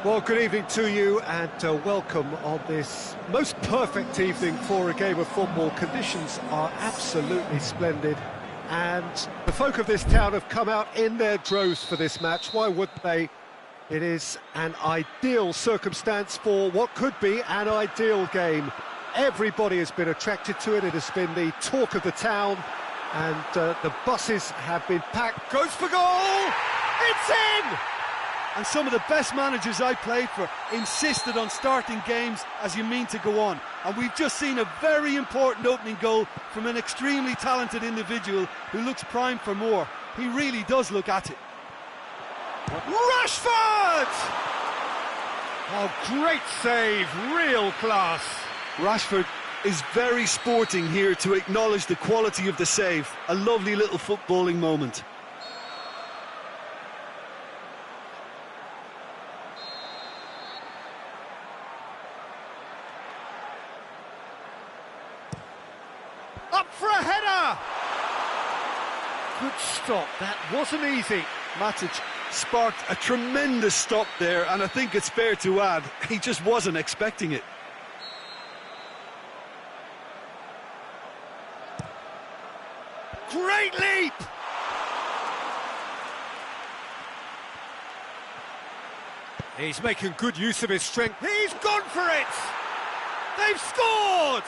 Well, good evening to you and welcome on this most perfect evening for a game of football. Conditions are absolutely splendid and the folk of this town have come out in their droves for this match. Why wouldn't they? It is an ideal circumstance for what could be an ideal game. Everybody has been attracted to it. It has been the talk of the town and the buses have been packed. Goes for goal! It's in! And some of the best managers I played for insisted on starting games as you mean to go on. And we've just seen a very important opening goal from an extremely talented individual who looks primed for more. He really does look at it. Rashford! Oh, great save, real class. Rashford is very sporting here to acknowledge the quality of the save. A lovely little footballing moment. Up for a header! Good stop, that wasn't easy. Matic sparked a tremendous stop there, and I think it's fair to add, he just wasn't expecting it. Great leap! He's making good use of his strength. He's gone for it! They've scored!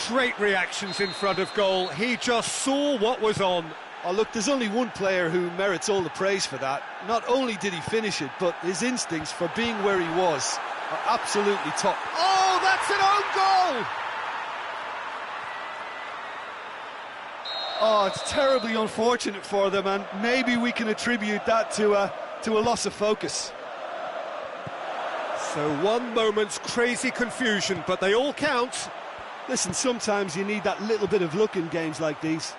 Great reactions in front of goal. He just saw what was on. Oh, look, there's only one player who merits all the praise for that. Not only did he finish it, but his instincts for being where he was are absolutely top. Oh, that's an own goal! Oh, it's terribly unfortunate for them, and maybe we can attribute that to a loss of focus. So one moment's crazy confusion, but they all count. Listen, sometimes you need that little bit of luck in games like these.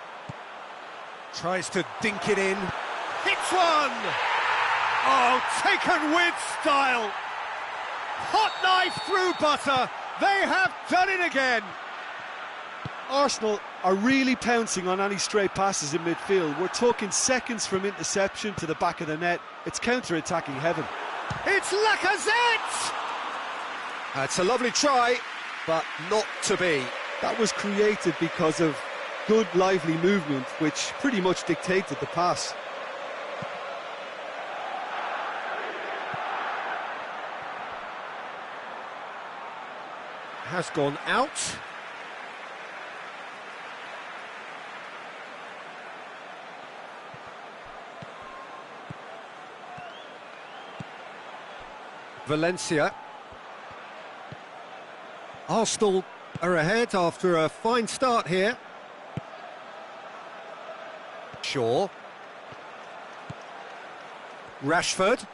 Tries to dink it in. Hits one! Oh, taken with style. Hot knife through butter. They have done it again. Arsenal are really pouncing on any stray passes in midfield. We're talking seconds from interception to the back of the net. It's counter-attacking heaven. It's Lacazette! That's a lovely try, but not to be. That was created because of good, lively movement, which pretty much dictated the pass. Has gone out. Valencia. Arsenal are ahead after a fine start here. Shaw. Rashford.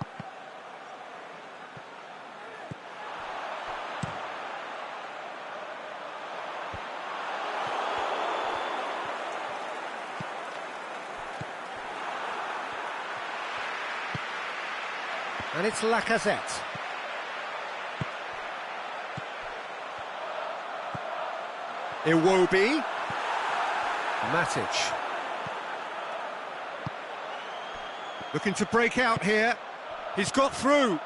And it's Lacazette. Iwobi. Matic. Looking to break out here. He's got through.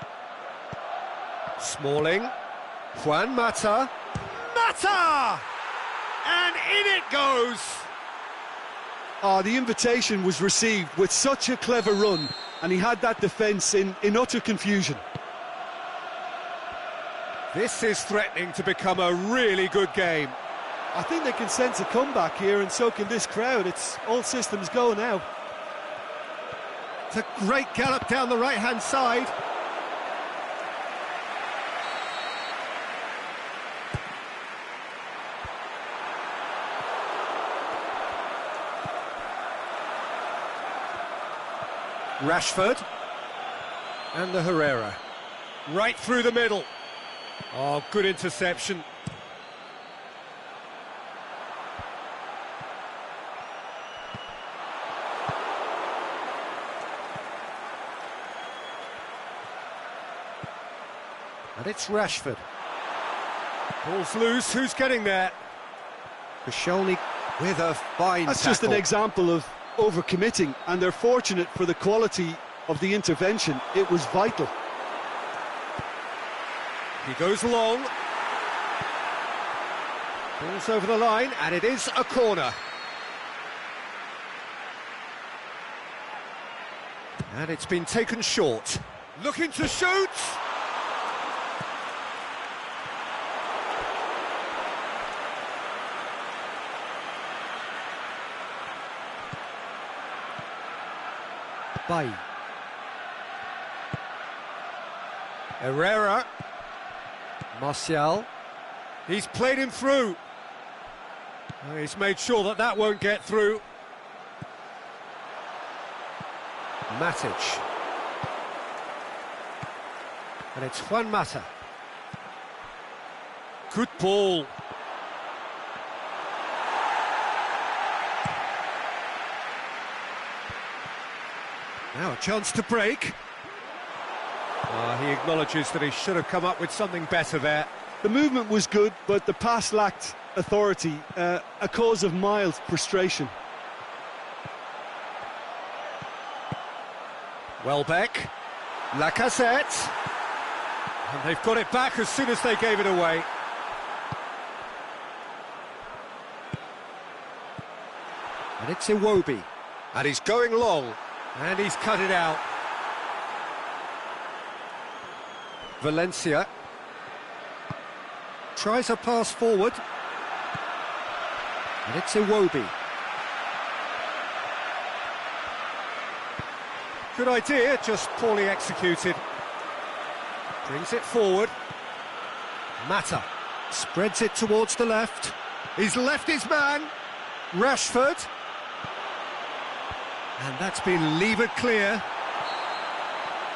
Smalling. Juan Mata. Mata! And in it goes! Oh, the invitation was received with such a clever run, and he had that defence in utter confusion. This is threatening to become a really good game. I think they can sense a comeback here, and so can this crowd. It's all systems go now. It's a great gallop down the right-hand side. Rashford. And the Herrera. Right through the middle. Oh, good interception. And it's Rashford. Ball's loose, who's getting there? Koscielny with a fine That's tackle. just an example of overcommitting, and they're fortunate for the quality of the intervention. It was vital. He goes long. Ball's over the line, and it is a corner. And it's been taken short. Looking to shoot! Bay. Herrera. Martial. He's played him through. He's made sure that that won't get through. Matic. And it's Juan Mata. Good ball. Now a chance to break. He acknowledges that he should have come up with something better there. The movement was good, but the pass lacked authority, a cause of mild frustration. Welbeck. Lacazette. And they've got it back as soon as they gave it away. And it's Iwobi. And he's going long. And he's cut it out. Valencia. Tries a pass forward. And it's Iwobi. Good idea, just poorly executed. Brings it forward. Mata spreads it towards the left. He's left his man. Rashford. And that's been levered clear.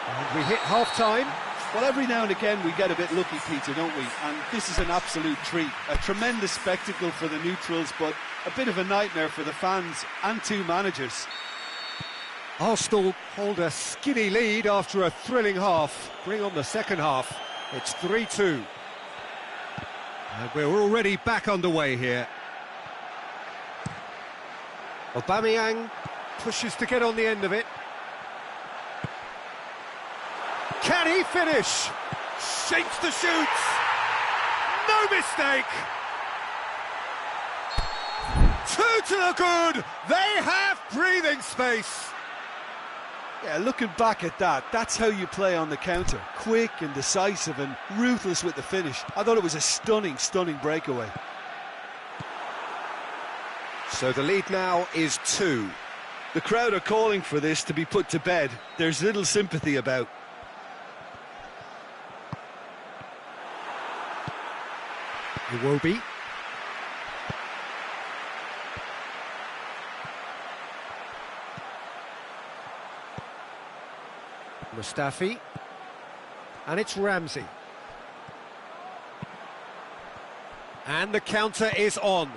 And we hit half-time. Well, every now and again we get a bit lucky, Peter, don't we? And this is an absolute treat. A tremendous spectacle for the neutrals, but a bit of a nightmare for the fans and two managers. Arsenal hold a skinny lead after a thrilling half. Bring on the second half. It's 3-2. And we're already back underway here. Aubameyang pushes to get on the end of it. Can he finish? Shapes the shoots. No mistake. 2 to the good. They have breathing space. Yeah, looking back at that, that's how you play on the counter. Quick and decisive and ruthless with the finish. I thought it was a stunning, stunning breakaway. So the lead now is 2. The crowd are calling for this to be put to bed. There's little sympathy about. Iwobi. Mustafi. And it's Ramsey. And the counter is on.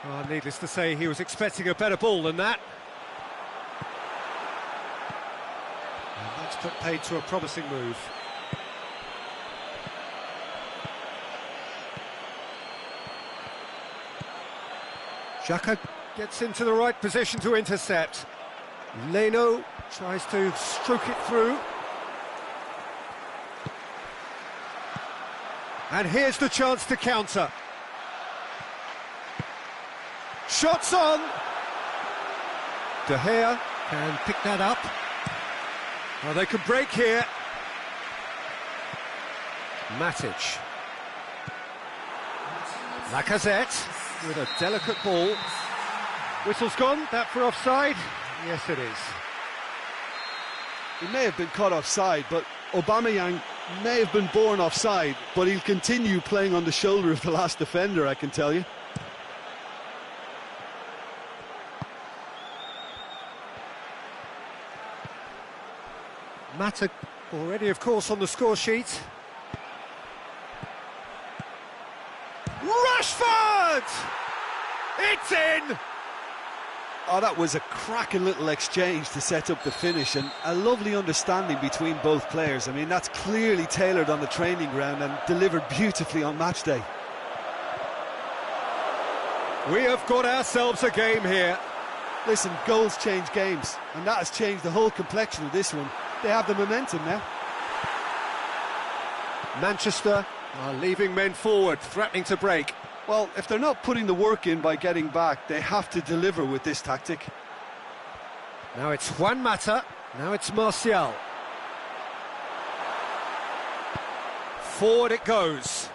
Oh, needless to say, he was expecting a better ball than that. And that's put paid to a promising move. Xhaka gets into the right position to intercept. Leno tries to stroke it through. And here's the chance to counter. Shots on! De Gea can pick that up. Well, they can break here. Matic. Lacazette with a delicate ball. Whistle's gone, that for offside? Yes, it is. He may have been caught offside, but Aubameyang may have been born offside, but he'll continue playing on the shoulder of the last defender, I can tell you. Mata already, of course, on the score sheet. Rashford! It's in! Oh, that was a cracking little exchange to set up the finish, and a lovely understanding between both players. I mean, that's clearly tailored on the training ground and delivered beautifully on match day. We have got ourselves a game here. Listen, goals change games, and that has changed the whole complexion of this one. They have the momentum now. Manchester are leaving men forward, threatening to break. Well, if they're not putting the work in by getting back, they have to deliver with this tactic. Now it's Juan Mata, now it's Martial. Forward it goes.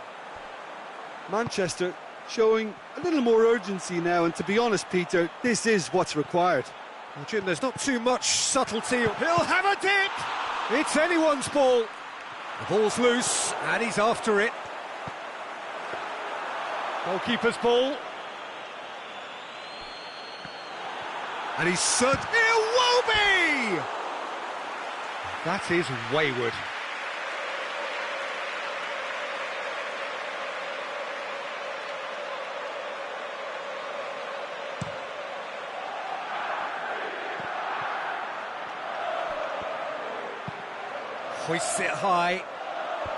Manchester showing a little more urgency now, and to be honest, Peter, this is what's required. Well, Jim, there's not too much subtlety. He'll have a dip! It's anyone's ball. The ball's loose, and he's after it. Goalkeeper's ball. And he's certain. Iwobi! That is wayward. Hoists it high.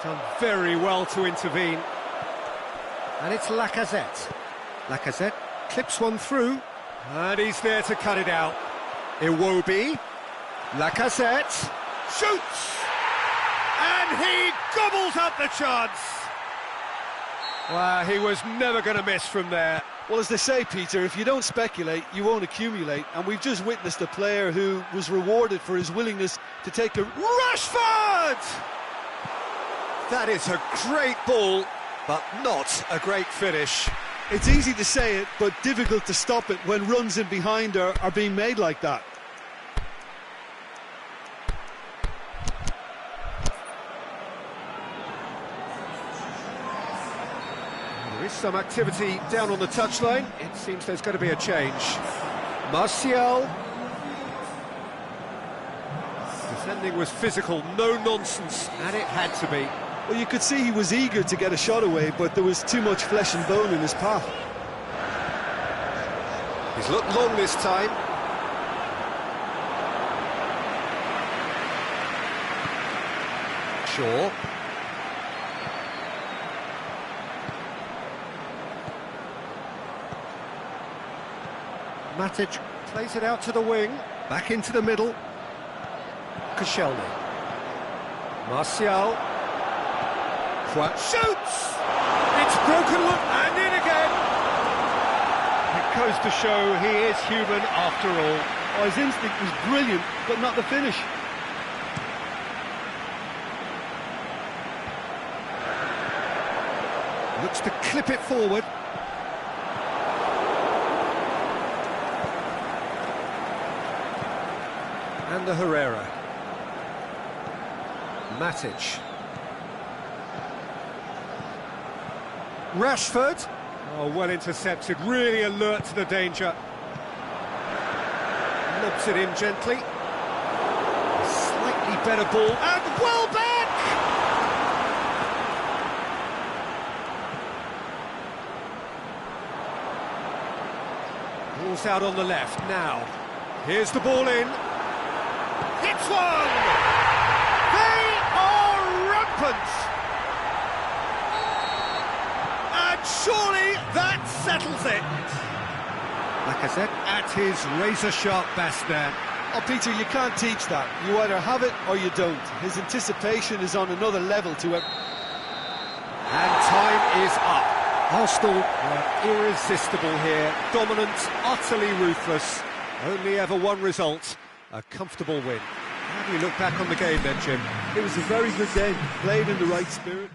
Done very well to intervene. And it's Lacazette. Lacazette clips one through. And he's there to cut it out. Iwobi. Lacazette. Shoots! And he gobbles up the chance. Well, he was never going to miss from there. Well, as they say, Peter, if you don't speculate, you won't accumulate. And we've just witnessed a player who was rewarded for his willingness to take a... Rashford! That is a great ball, but not a great finish. It's easy to say it, but difficult to stop it when runs in behind are being made like that. There is some activity down on the touchline. It seems there's going to be a change. Martial. Defending was physical, no nonsense, and it had to be. Well, you could see he was eager to get a shot away, but there was too much flesh and bone in his path. He's looked long this time. Shaw. Matic plays it out to the wing, back into the middle. Koscielny. Martial. Shoots! It's broken, look, and in again! It goes to show he is human after all. Oh, his instinct was brilliant, but not the finish. Looks to clip it forward. And the Herrera. Matic. Rashford. Oh, well intercepted, really alert to the danger. Lobs it in gently. Slightly better ball, and well back! Ball's out on the left now. Here's the ball in. Hits one! They are rampant! And surely that settles it. Lacazette at his razor-sharp best there. Oh, Peter, you can't teach that. You either have it or you don't. His anticipation is on another level to it. And time is up. Arsenal were irresistible here. Dominant, utterly ruthless. Only ever one result. A comfortable win. How do you look back on the game then, Jim? It was a very good game, played in the right spirit.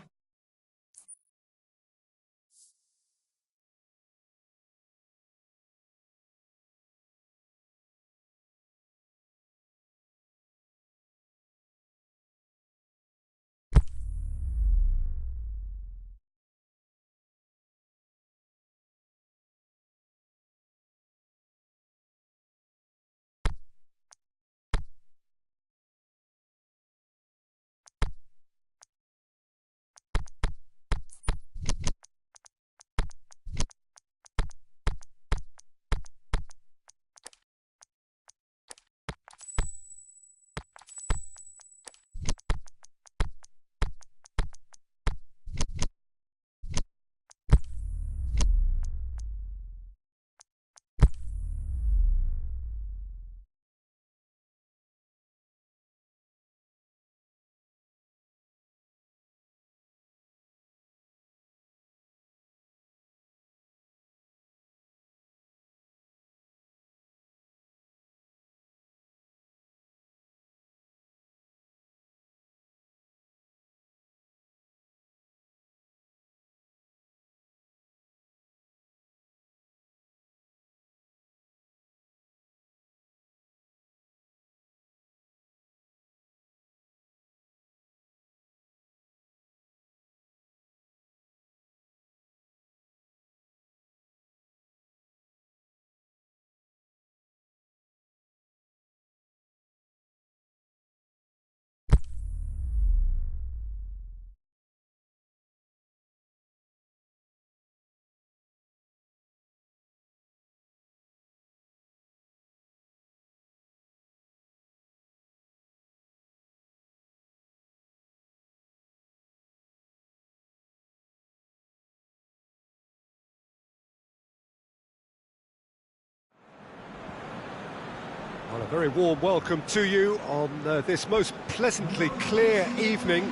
very warm welcome to you on this most pleasantly clear evening.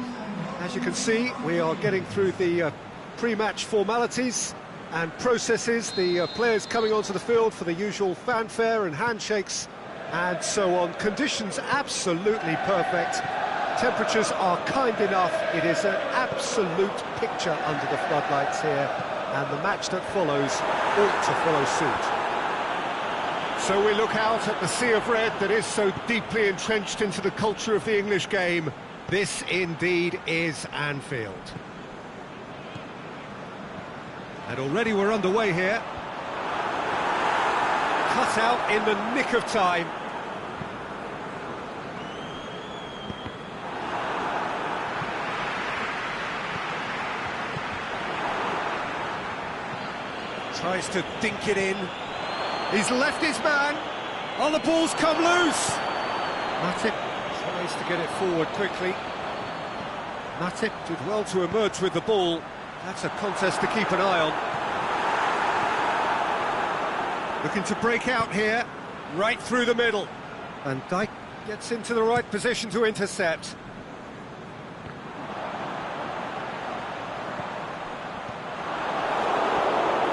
As you can see, we are getting through the pre-match formalities and processes, the players coming onto the field for the usual fanfare and handshakes and so on. Conditions absolutely perfect. Temperatures are kind enough. It is an absolute picture under the floodlights here, and the match that follows ought to follow suit. So we look out at the sea of red that is so deeply entrenched into the culture of the English game. This indeed is Anfield. And already we're underway here. Cut out in the nick of time. Tries to dink it in. He's left his man. Oh, the ball's come loose. Matip tries to get it forward quickly. Matip did well to emerge with the ball. That's a contest to keep an eye on. Looking to break out here, right through the middle. Van Dijk gets into the right position to intercept.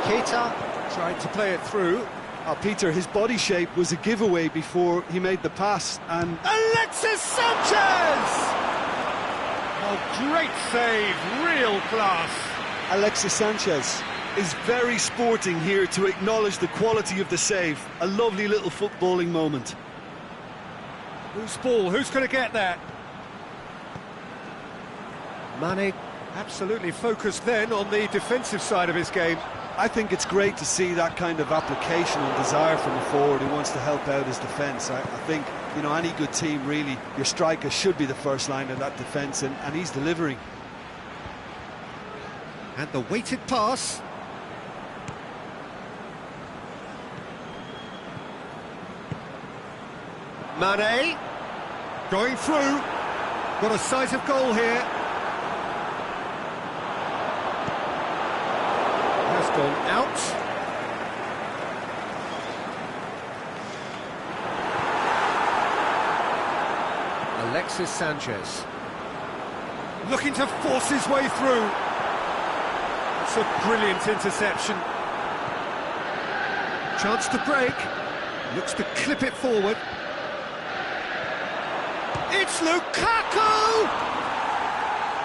Keita tried to play it through. Peter, his body shape was a giveaway before he made the pass, and Alexis Sanchez! Oh, great save, real class. Alexis Sanchez is very sporting here to acknowledge the quality of the save. A lovely little footballing moment. Whose ball? Who's going to get that? Mane absolutely focused then on the defensive side of his game. I think it's great to see that kind of application and desire from a forward who wants to help out his defence. I think, you know, any good team, really, your striker should be the first line of that defence, and he's delivering. And the weighted pass. Mane, going through. Got a sight of goal here. Gone out. Alexis Sanchez looking to force his way through. That's a brilliant interception. Chance to break. Looks to clip it forward. It's Lukaku!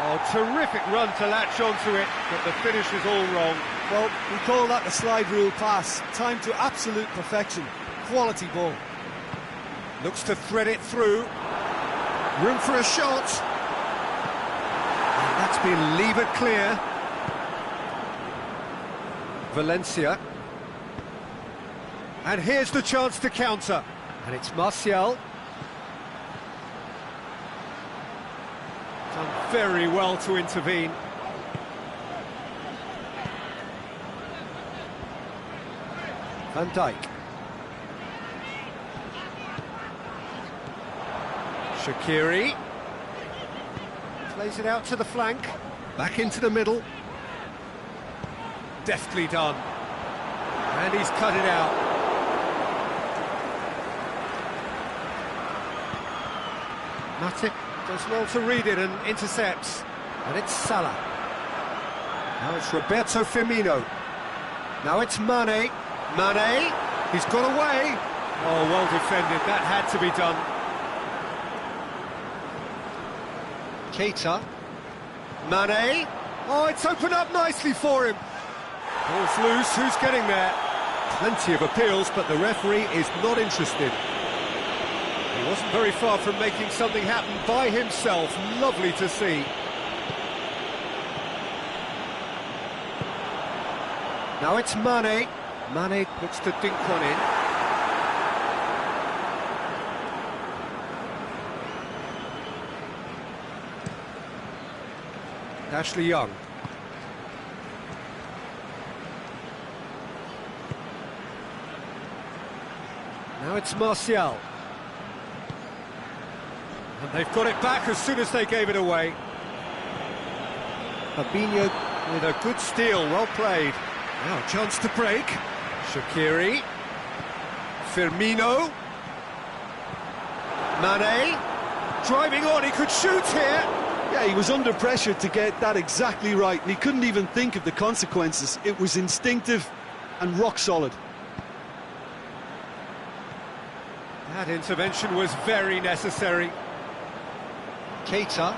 Oh, terrific run to latch onto it, but the finish is all wrong. Well, we call that a slide rule pass. Time to absolute perfection. Quality ball. Looks to thread it through. Room for a shot. And that's been levered clear. Valencia. And here's the chance to counter. And it's Martial. Done very well to intervene. Van Dijk. Shaqiri. Plays it out to the flank. Back into the middle. Deftly done. And he's cut it out. Matip does well to read it and intercepts. And it's Salah. Now it's Roberto Firmino. Now it's Mane. Mane, he's got away. Oh, well defended, that had to be done. Keita. Mane. Oh, it's opened up nicely for him. Ball's loose, who's getting there? Plenty of appeals, but the referee is not interested. He wasn't very far from making something happen by himself. Lovely to see. Now it's Mane. Mane looks to dink one in. Ashley Young. Now it's Martial. And they've got it back as soon as they gave it away. Fabinho with a good steal, well played. Now a chance to break. Shaqiri. Firmino. Mane, driving on, he could shoot here. Yeah, he was under pressure to get that exactly right, and he couldn't even think of the consequences. It was instinctive and rock solid. That intervention was very necessary. Keita,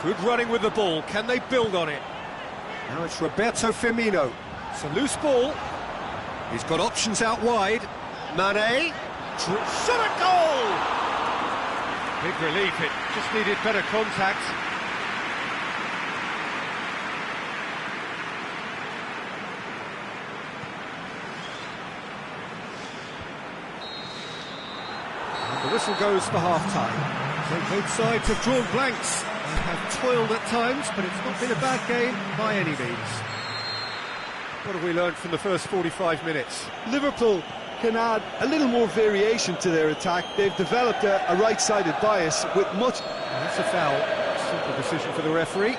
good running with the ball, can they build on it? Now it's Roberto Firmino, it's a loose ball, he's got options out wide. Mane, shot a goal! Big relief, it just needed better contact. And the whistle goes for half-time. So both sides have drawn blanks and have toiled at times, but it's not been a bad game by any means. What have we learned from the first 45 minutes? Liverpool can add a little more variation to their attack. They've developed a right-sided bias with much... That's a foul. Simple decision for the referee.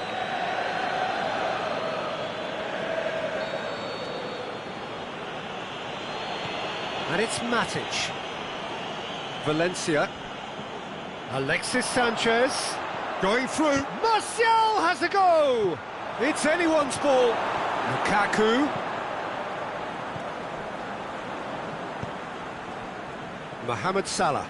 And it's Matic. Valencia. Alexis Sanchez. Going through. Martial has a go! It's anyone's ball. Lukaku. Mohamed Salah.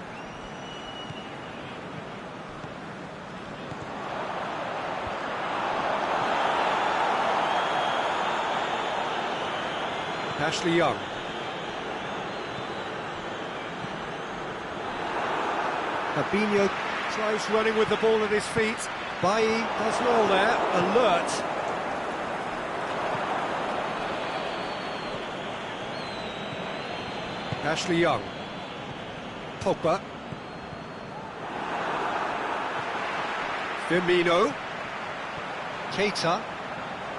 Ashley Young. Fabinho tries running with the ball at his feet. Bailly does well there, alert. Ashley Young. Pogba. Firmino. Keita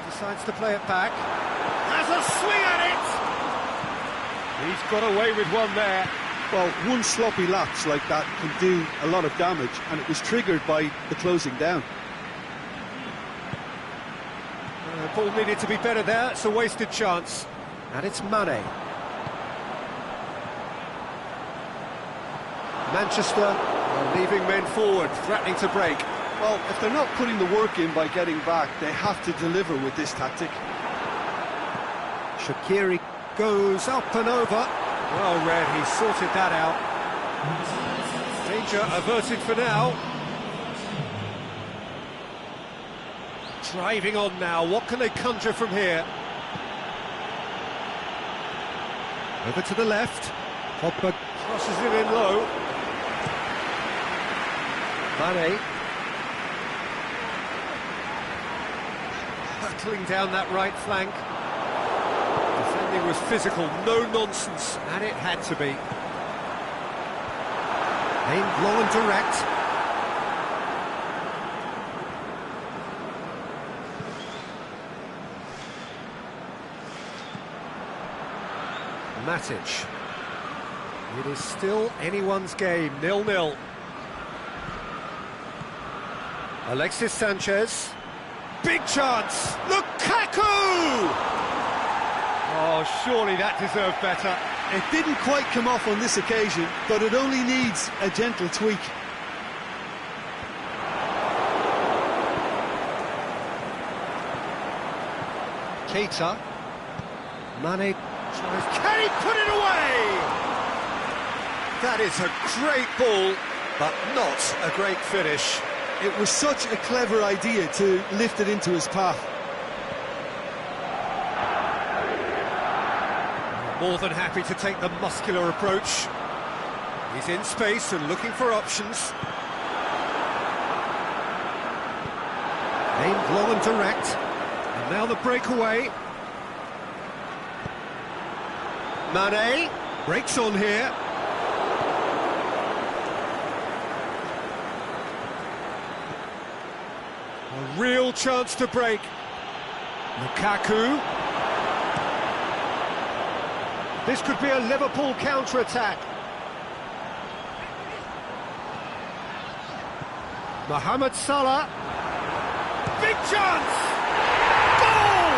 decides to play it back. Has a swing at it! He's got away with one there. Well, one sloppy lapse like that can do a lot of damage, and it was triggered by the closing down. Ball needed to be better there, it's a wasted chance. And it's Mane. Manchester are leaving men forward, threatening to break. Well, if they're not putting the work in by getting back, they have to deliver with this tactic. Shaqiri goes up and over. Well read, he sorted that out. Danger averted for now. Driving on now, what can they conjure from here? Over to the left. Pogba crosses it in low. Mane. Hurtling down that right flank. Defending was physical, no nonsense, and it had to be. Aimed low and direct. Matic. It is still anyone's game, 0-0. Alexis Sanchez. Big chance! Lukaku! Oh, surely that deserved better. It didn't quite come off on this occasion, but it only needs a gentle tweak. Keita. Mane tries. Can he put it away? That is a great ball, but not a great finish. It was such a clever idea to lift it into his path. More than happy to take the muscular approach. He's in space and looking for options. Aimed low and direct. And now the breakaway. Mane breaks on here. A real chance to break. Lukaku. This could be a Liverpool counter-attack. Mohamed Salah. Big chance! Goal!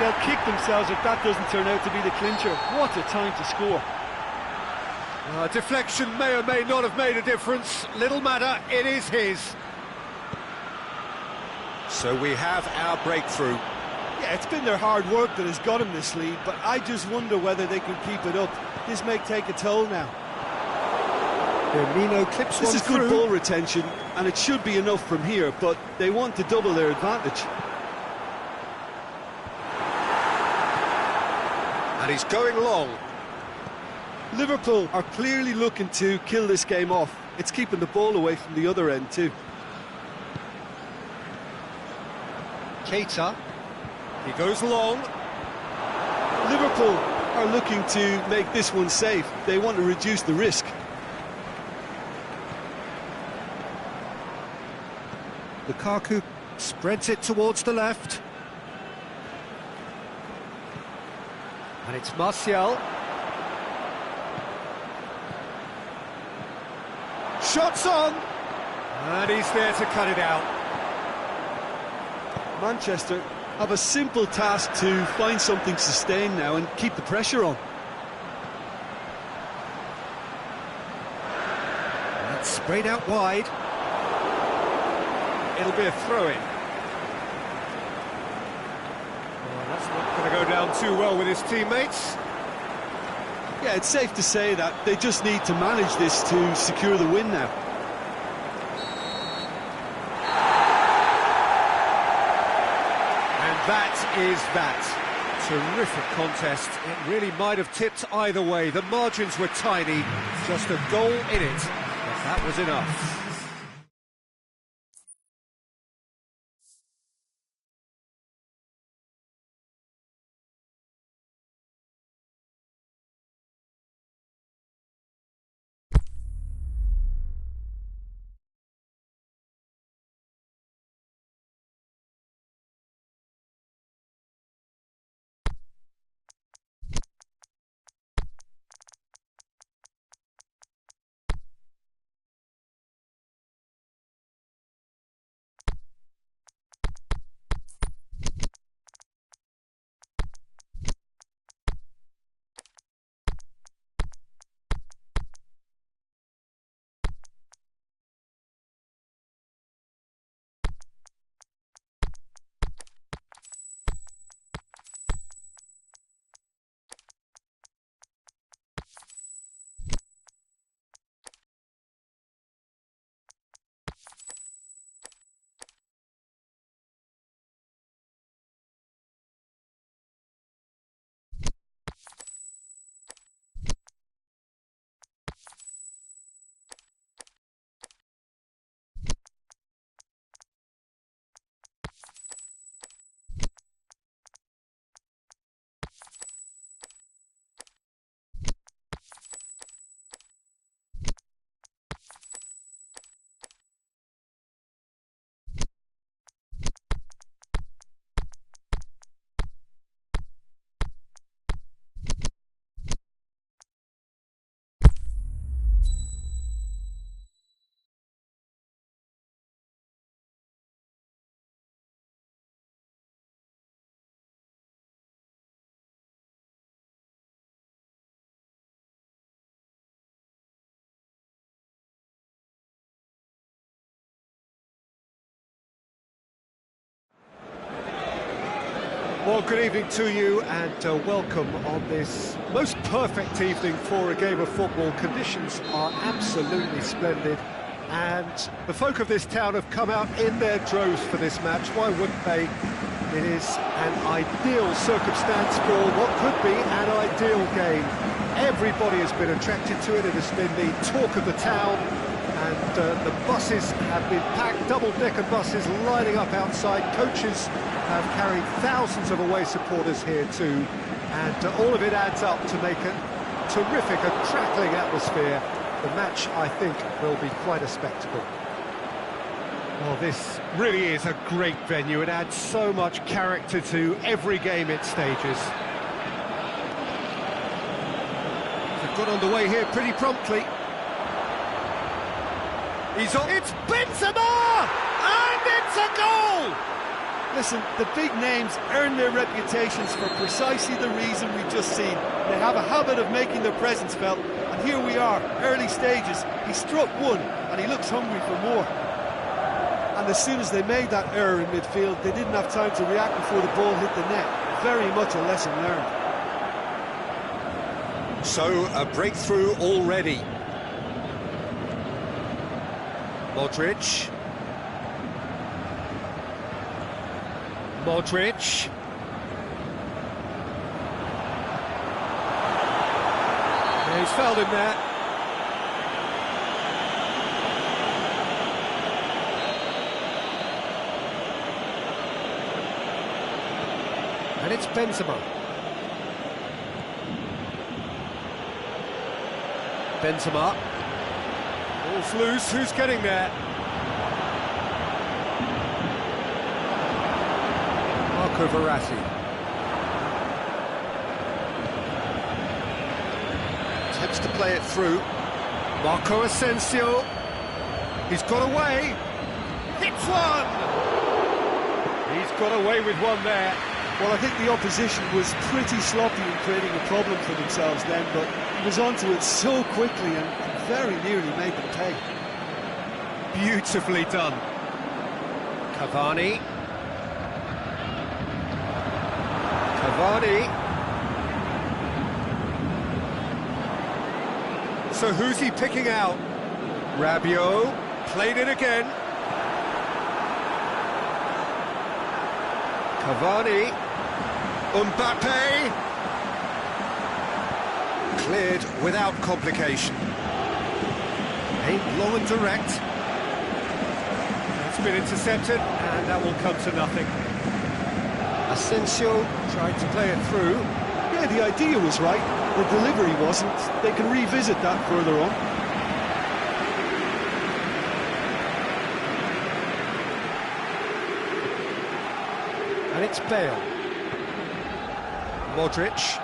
They'll kick themselves if that doesn't turn out to be the clincher. What a time to score. Deflection may or may not have made a difference. Little matter, it is his. So we have our breakthrough. Yeah, it's been their hard work that has got them this lead, but I just wonder whether they can keep it up. This may take a toll now. Firmino clips This one is good through. ball retention, and it should be enough from here, but they want to double their advantage. And he's going long. Liverpool are clearly looking to kill this game off. It's keeping the ball away from the other end too. Keita. He goes long. Liverpool are looking to make this one safe. They want to reduce the risk. Lukaku spreads it towards the left. And it's Martial. Shots on! And he's there to cut it out. Manchester have a simple task to find something sustained now and keep the pressure on. That's sprayed out wide. It'll be a throw-in. Well, that's not going to go down too well with his teammates. Yeah, it's safe to say that they just need to manage this to secure the win now. And that is that. Terrific contest. It really might have tipped either way. The margins were tiny, just a goal in it, but that was enough. Well, good evening to you and welcome on this most perfect evening for a game of football. Conditions are absolutely splendid and the folk of this town have come out in their droves for this match. Why wouldn't they? It is an ideal circumstance for what could be an ideal game. Everybody has been attracted to it. It has been the talk of the town. And the buses have been packed, double-decker buses lining up outside. Coaches have carried thousands of away supporters here too. And all of it adds up to make a terrific, a crackling atmosphere. The match, I think, will be quite a spectacle. Well, this really is a great venue. It adds so much character to every game it stages. They've got underway here pretty promptly. He's on. It's Benzema! And it's a goal! Listen, the big names earn their reputations for precisely the reason we've just seen. They have a habit of making their presence felt, and here we are, early stages. He struck one, and he looks hungry for more. And as soon as they made that error in midfield, they didn't have time to react before the ball hit the net. Very much a lesson learned. So, a breakthrough already. Modric. Modric. Yeah, he's fouled him there. And it's Benzema. Benzema. Ball's loose, who's getting there? Marco Verratti. Attempts to play it through. Marco Asensio. He's got away. Hits one! He's got away with one there. Well, I think the opposition was pretty sloppy in creating a problem for themselves then, but he was onto it so quickly and very nearly made them pay. Beautifully done. Cavani. Cavani. So who's he picking out? Rabiot. Played it again. Cavani. Mbappe. Cleared without complication. Aimed long and direct. That's been intercepted, and that will come to nothing. Asensio tried to play it through. Yeah, the idea was right, the delivery wasn't. They can revisit that further on. And it's Bale. Modric.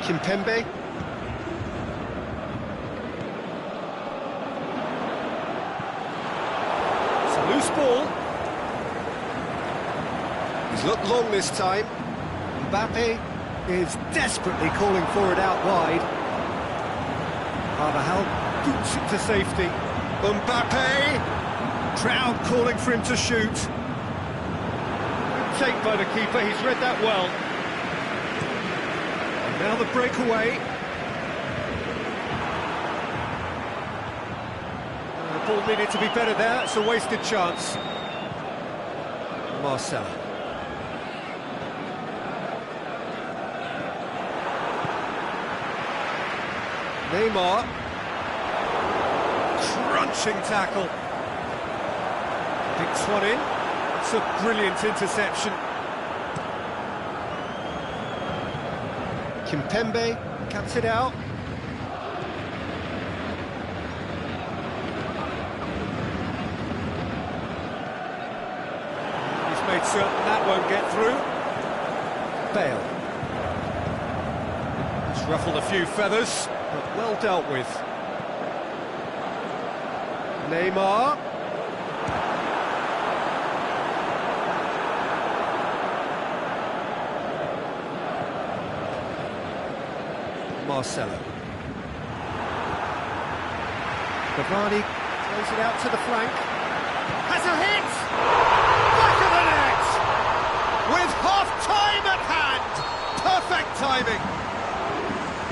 Kimpembe. It's a loose ball. He's looked long this time. Mbappe is desperately calling for it out wide. Carvajal boots it to safety. Mbappe! Crowd calling for him to shoot. Good take by the keeper, he's read that well. And now the breakaway. The ball needed to be better there, it's a wasted chance. Marcelo. Neymar. Crunching tackle. Big one in. It's a brilliant interception. Kimpembe cuts it out. He's made certain that won't get through. Bale. He's ruffled a few feathers, but well dealt with. Neymar. Marcelo. Cavani throws it out to the flank. Has a hit! Back of the net! With half-time at hand! Perfect timing!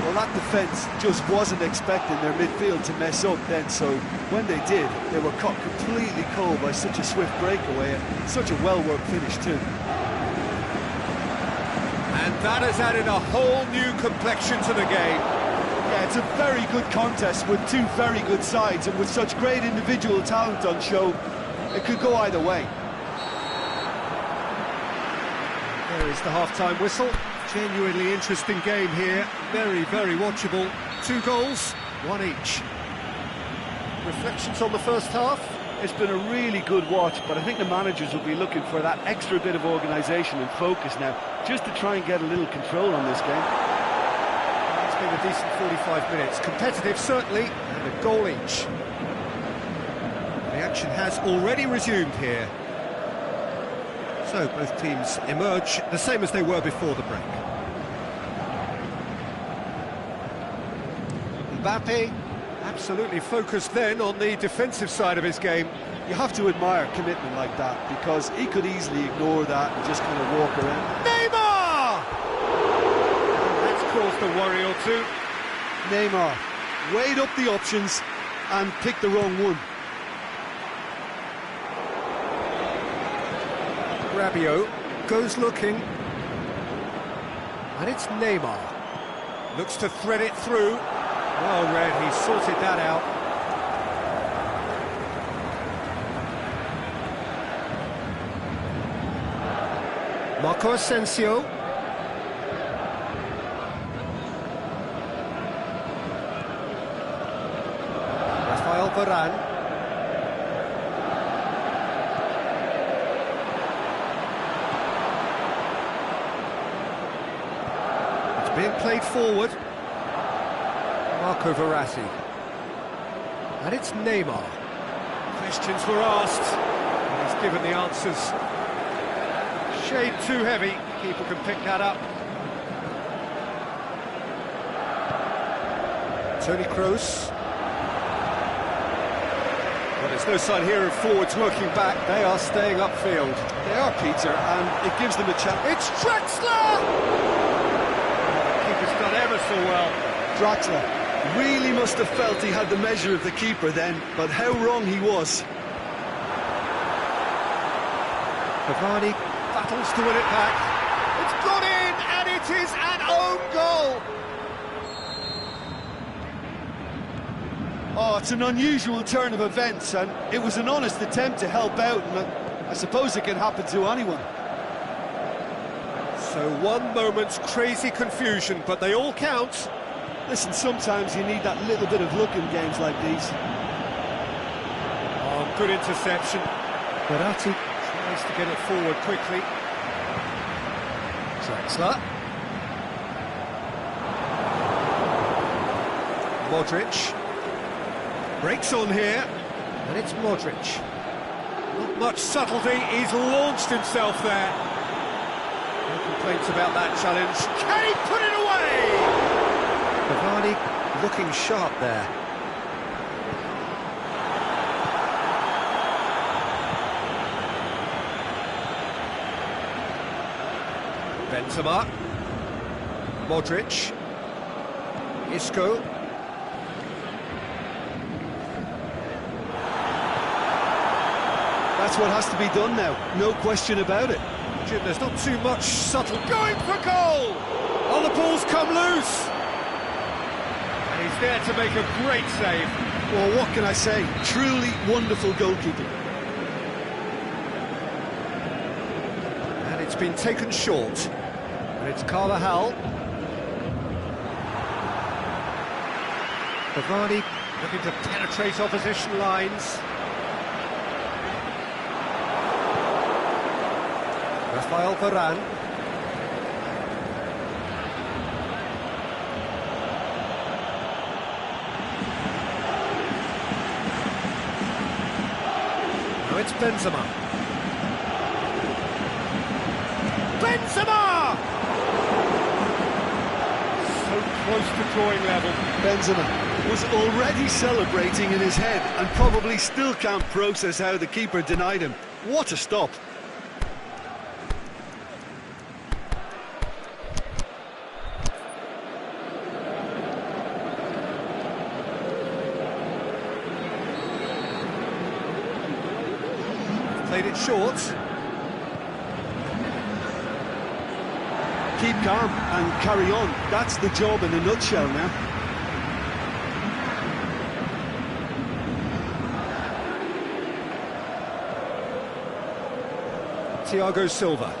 Well, that defence just wasn't expecting their midfield to mess up then, so when they did, they were caught completely cold by such a swift breakaway and such a well-worked finish too. And that has added a whole new complexion to the game. Yeah, it's a very good contest with two very good sides, and with such great individual talent on show, it could go either way. There is the half-time whistle. Genuinely interesting game here. Very, very watchable. 2 goals, 1 each. Reflections on the first half? It's been a really good watch, but I think the managers will be looking for that extra bit of organisation and focus now, just to try and get a little control on this game. It's been a decent 45 minutes. Competitive, certainly, and a goal each. The action has already resumed here. So both teams emerge the same as they were before the break. Mbappe, absolutely focused then on the defensive side of his game. You have to admire commitment like that, because he could easily ignore that and just kind of walk around. Neymar! That's caused a worry or two. Neymar weighed up the options and picked the wrong one. Rabiot goes looking. And it's Neymar. Looks to thread it through. Well read, he sorted that out. Marco Asensio. Rafael Varane. It's being played forward. Marco Verratti. And it's Neymar. Questions were asked. And he's given the answers. Shade too heavy. Keeper can pick that up. Toni Kroos. Well, there's no sign here of forwards working back. They are staying upfield. They are, Peter, and it gives them a chance. It's Draxler! The keeper's done ever so well. Draxler really must have felt he had the measure of the keeper then, but how wrong he was. Cavani battles to win it back. It's gone in, and it is an own goal. Oh, it's an unusual turn of events, and it was an honest attempt to help out, and I suppose it can happen to anyone. So one moment's crazy confusion, but they all count. Listen, sometimes you need that little bit of luck in games like these. Oh, good interception. Verratti tries to get it forward quickly. Draxler. Modric. Breaks on here. And it's Modric. Not much subtlety, he's launched himself there. No complaints about that challenge. Can he put it away? Cavani looking sharp there. Benzema. Modric. Isco. That's what has to be done now, no question about it. Jim, there's not too much subtle. Going for goal! Oh, the ball's come loose! And he's there to make a great save. Well, what can I say? Truly wonderful goalkeeping. And it's been taken short. And it's Carvajal. Cavani looking to penetrate opposition lines. Rafael Varane. Now it's Benzema. Benzema! So close to drawing level. Benzema was already celebrating in his head and probably still can't process how the keeper denied him. What a stop. Played it short. Keep calm and carry on. That's the job in a nutshell now. Thiago Silva.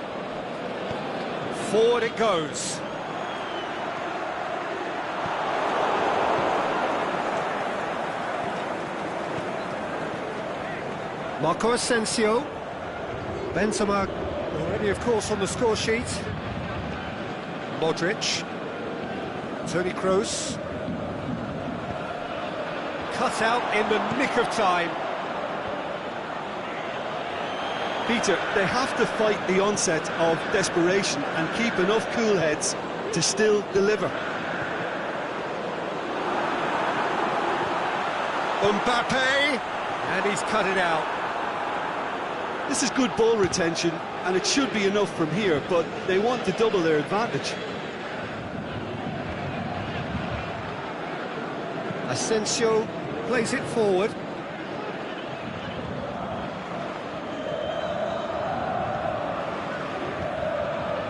Forward it goes. Marco Asensio. Benzema already, of course, on the score sheet. Modric. Toni Kroos. Cut out in the nick of time. Peter, they have to fight the onset of desperation and keep enough cool heads to still deliver. Mbappe, and he's cut it out. This is good ball retention, and it should be enough from here, but they want to double their advantage. Asensio plays it forward.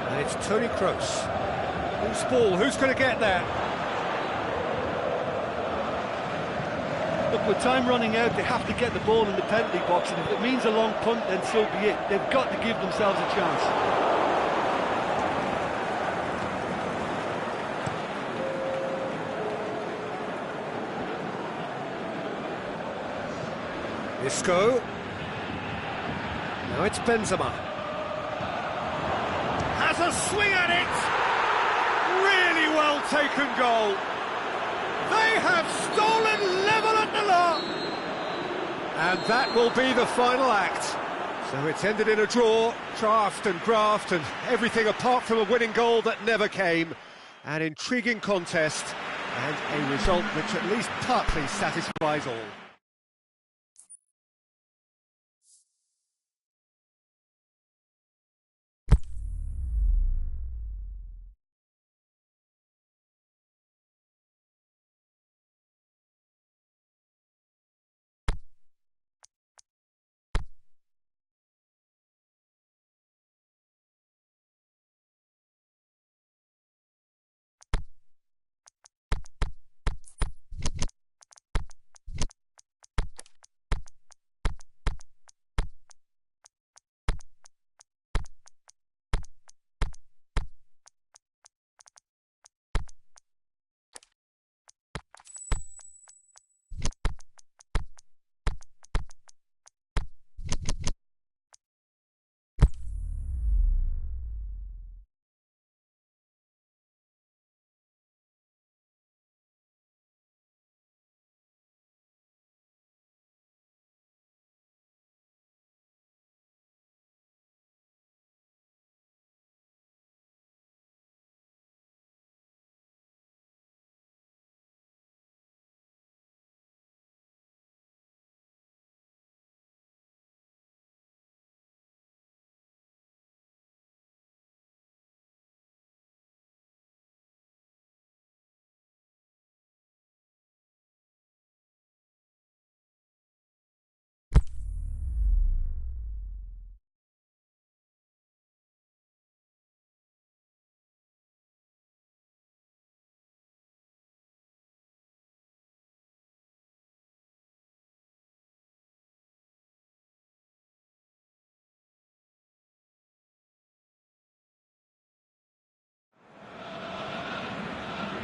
And it's Toni Kroos. Who's ball? Who's going to get there? Look, with time running out, they have to get the ball in the penalty box, and if it means a long punt, then so be it. They've got to give themselves a chance. Isco. Now it's Benzema. Has a swing at it. Really well taken goal. They have stolen level at the lot. And that will be the final act. So it's ended in a draw, draft and graft and everything apart from a winning goal that never came. An intriguing contest and a result which at least partly satisfies all.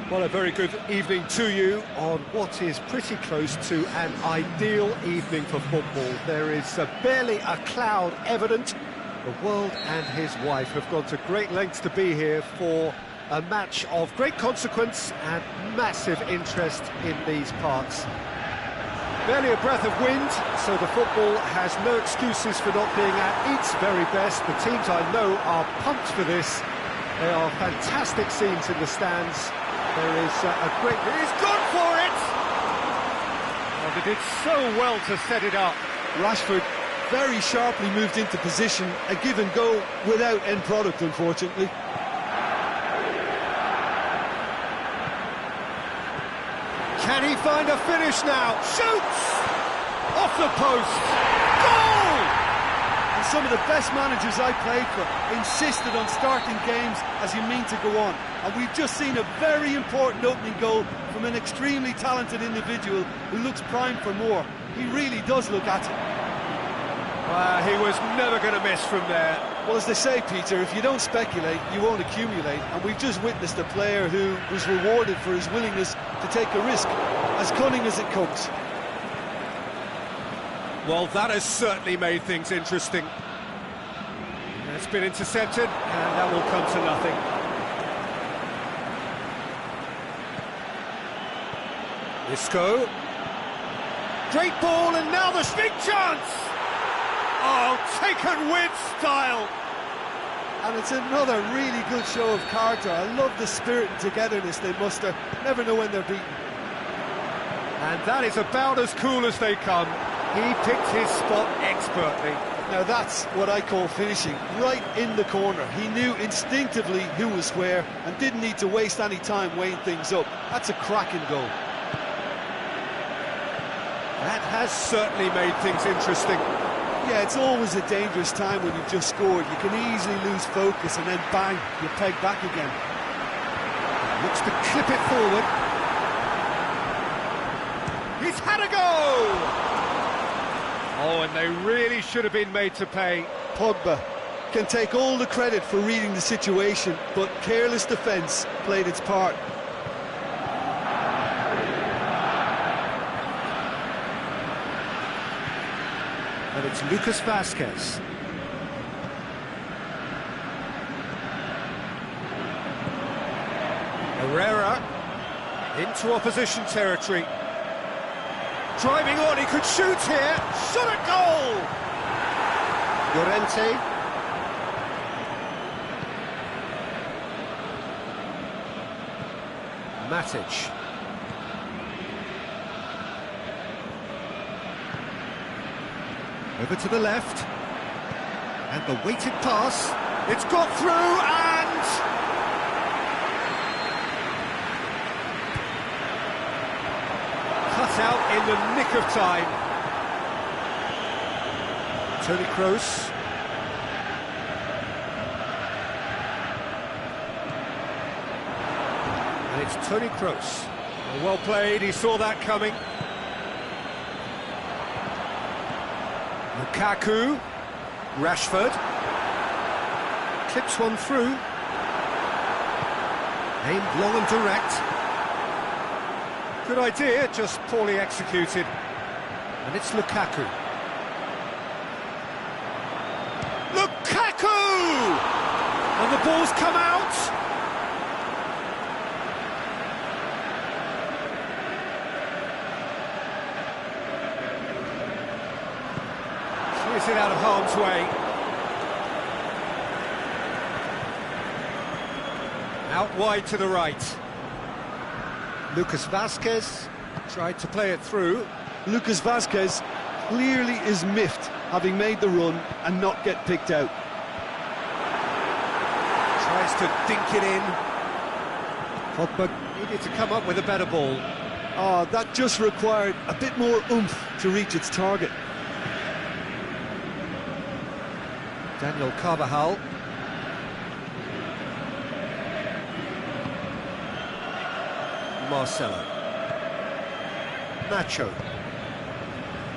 Well, a very good evening to you on what is pretty close to an ideal evening for football. There is barely a cloud evident. The world and his wife have gone to great lengths to be here for a match of great consequence and massive interest in these parts. Barely a breath of wind, so the football has no excuses for not being at its very best. The teams I know are pumped for this. There are fantastic scenes in the stands. There is a great... He's gone for it! Oh, they did so well to set it up. Rashford very sharply moved into position, a give and go without end product, unfortunately. Can he find a finish now? Shoots! Off the post! Goal! And some of the best managers I played for insisted on starting games as you mean to go on. And we've just seen a very important opening goal from an extremely talented individual who looks primed for more. He really does look at it. He was never going to miss from there. Well, as they say, Peter, if you don't speculate, you won't accumulate. And we've just witnessed a player who was rewarded for his willingness to take a risk, as cunning as it comes. Well, that has certainly made things interesting. It's been intercepted, and that will come to nothing. Isco. Great ball, and now the big chance! Oh, taken with style. And it's another really good show of character. I love the spirit and togetherness they muster. Never know when they're beaten. And that is about as cool as they come. He picked his spot expertly. Now that's what I call finishing, right in the corner. He knew instinctively who was where and didn't need to waste any time weighing things up. That's a cracking goal. That has certainly made things interesting. Yeah, it's always a dangerous time when you've just scored. You can easily lose focus and then bang, you peg back again. Looks to clip it forward. He's had a go! Oh, and they really should have been made to pay. Pogba can take all the credit for reading the situation, but careless defence played its part. And it's Lucas Vazquez. Herrera into opposition territory. Driving on, he could shoot here. Shot at goal! Llorente. Matic. Over to the left, and the weighted pass, it's got through, and... cut out in the nick of time. Toni Kroos. And it's Toni Kroos. Well played, he saw that coming. Lukaku, Rashford, clips one through, aimed long and direct. Good idea, just poorly executed. And it's Lukaku. Lukaku! And the ball's come out. Clears it out of harm's way. Out wide to the right. Lucas Vazquez tried to play it through. Lucas Vazquez clearly is miffed, having made the run and not get picked out. Tries to dink it in. Pogba needed to come up with a better ball. Oh, that just required a bit more oomph to reach its target. Daniel Carvajal. Marcelo. Nacho.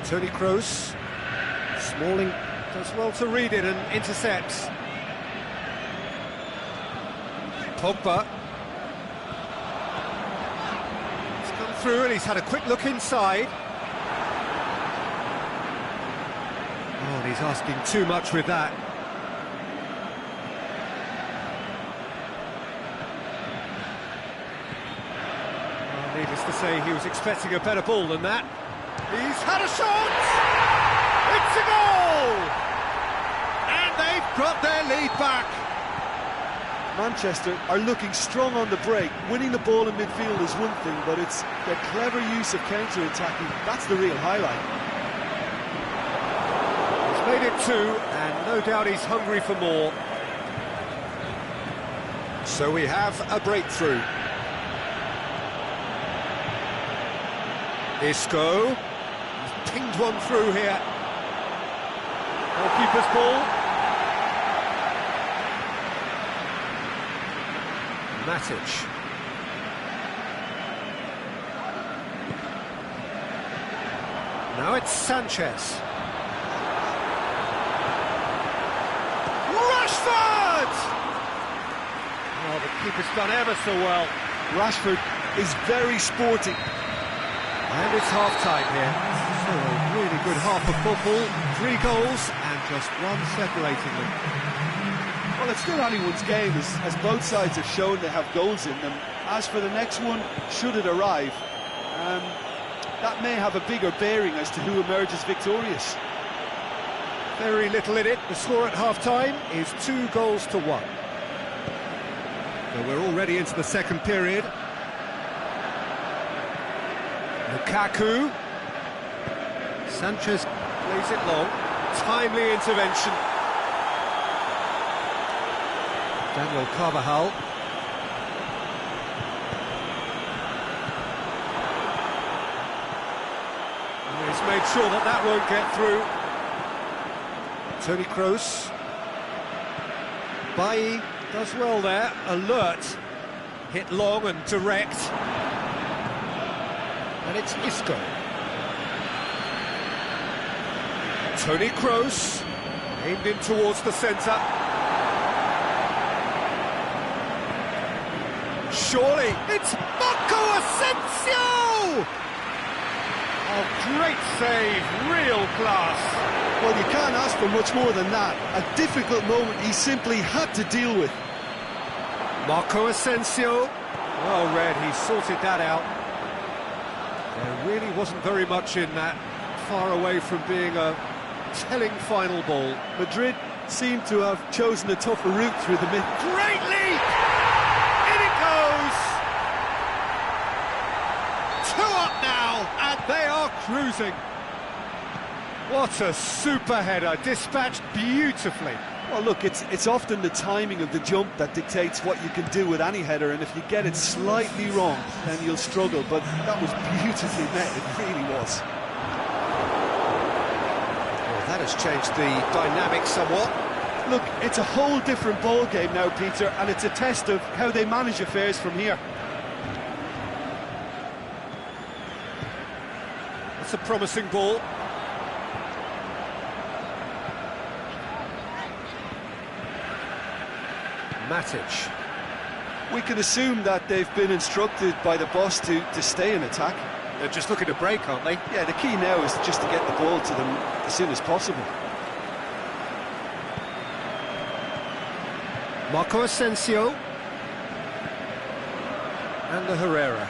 Toni Kroos. Smalling does well to read it and intercepts. Pogba. He's come through and he's had a quick look inside. Oh, and he's asking too much with that. Needless to say, he was expecting a better ball than that. He's had a shot! It's a goal! And they've got their lead back. Manchester are looking strong on the break. Winning the ball in midfield is one thing, but it's their clever use of counter-attacking. That's the real highlight. He's made it two, and no doubt he's hungry for more. So we have a breakthrough. Isco, he's pinged one through here. Goalkeeper's ball. Matic. Now it's Sanchez. Rashford! Oh, the keeper's done ever so well. Rashford is very sporty. And it's half-time here. So a really good half of football, 3 goals and just one separating them. Well, it's still anyone's game, as both sides have shown they have goals in them. As for the next one, should it arrive, that may have a bigger bearing as to who emerges victorious. Very little in it. The score at half-time is 2-1. So we're already into the second period. Lukaku. Sanchez plays it long. Timely intervention. Daniel Carvajal. And he's made sure that that won't get through. Toni Kroos. Bailly does well there, alert. Hit long and direct. And it's Isco. Toni Kroos, aimed in towards the centre. Surely, it's Marco Asensio! Oh, great save, real class. Well, you can't ask for much more than that. A difficult moment he simply had to deal with. Marco Asensio, well read, he sorted that out. There really wasn't very much in that, far away from being a telling final ball. Madrid seemed to have chosen a tougher route through the mid. Great leap! In it goes! 2 up now, and they are cruising. What a super header, dispatched beautifully. Well, look, it's often the timing of the jump that dictates what you can do with any header, and if you get it slightly wrong, then you'll struggle, but that was beautifully met, it really was. Well, that has changed the dynamic somewhat. Look, it's a whole different ball game now, Peter, and it's a test of how they manage affairs from here. That's a promising ball. Matic. We can assume that they've been instructed by the boss to stay in attack. They're just looking to break, aren't they? Yeah, the key now is just to get the ball to them as soon as possible. Marco Asensio. And the Herrera.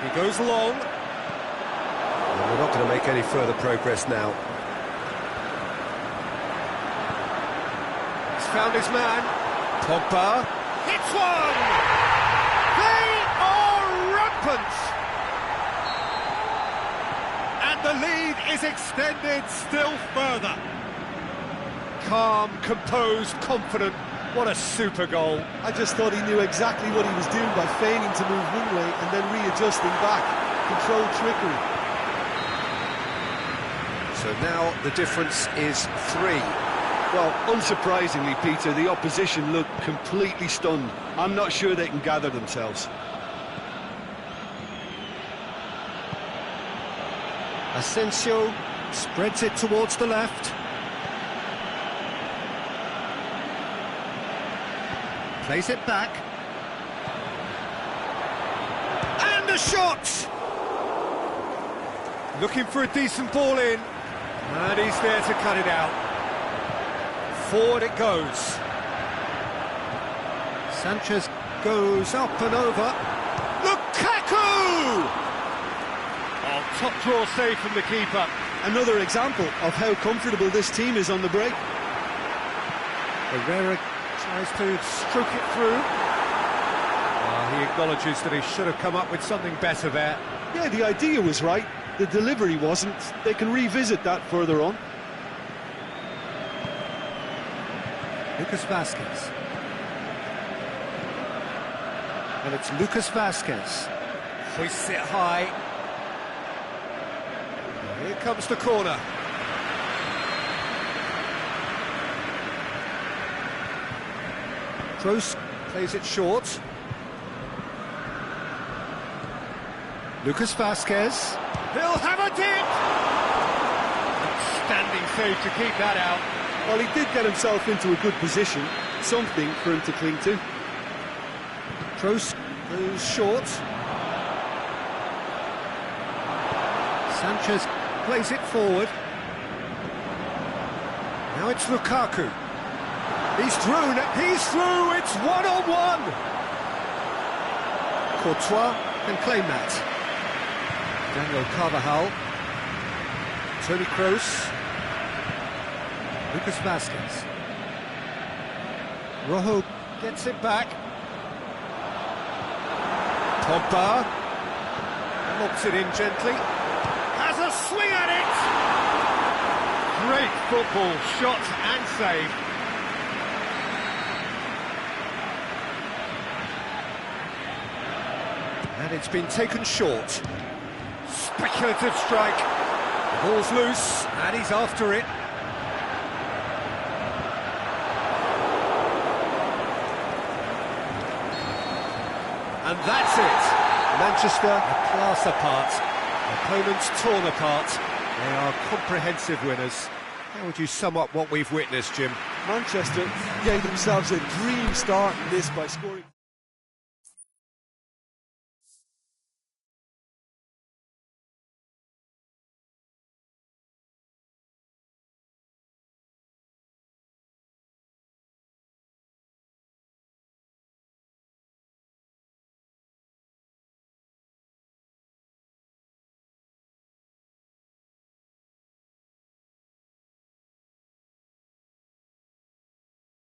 He goes long. And we're not going to make any further progress now. He's found his man. Pogba. Hits one! They are rampant! And the lead is extended still further. Calm, composed, confident. What a super goal. I just thought he knew exactly what he was doing by feigning to move one way and then readjusting back. Controlled trickery. So now the difference is 3. Well, unsurprisingly, Peter, the opposition looked completely stunned. I'm not sure they can gather themselves. Asensio spreads it towards the left. Plays it back. And a shot! Looking for a decent ball in. And he's there to cut it out. Forward it goes. Sanchez goes up and over. Lukaku! Oh, top draw save from the keeper. Another example of how comfortable this team is on the break. Herrera tries to stroke it through. He acknowledges that he should have come up with something better there. Yeah, the idea was right. The delivery wasn't. They can revisit that further on. Lucas Vazquez. And it's Lucas Vazquez. Hoists it high. Here comes the corner. Kroos plays it short. Lucas Vazquez. He'll have a dip! Outstanding save to keep that out. Well, he did get himself into a good position, something for him to cling to. Kroos goes short. Sanchez plays it forward. Now it's Lukaku. He's through, it's one-on-one! Courtois can claim that. Daniel Carvajal. Toni Kroos. Lucas Vasquez. Rojo gets it back. Pogba lobs it in gently. Has a swing at it! Great football, shot and save. And it's been taken short. Speculative strike. The ball's loose, and he's after it. And that's it. Manchester a class apart. Opponents torn apart. They are comprehensive winners. How would you sum up what we've witnessed, Jim? Manchester gave themselves a dream start in this by scoring.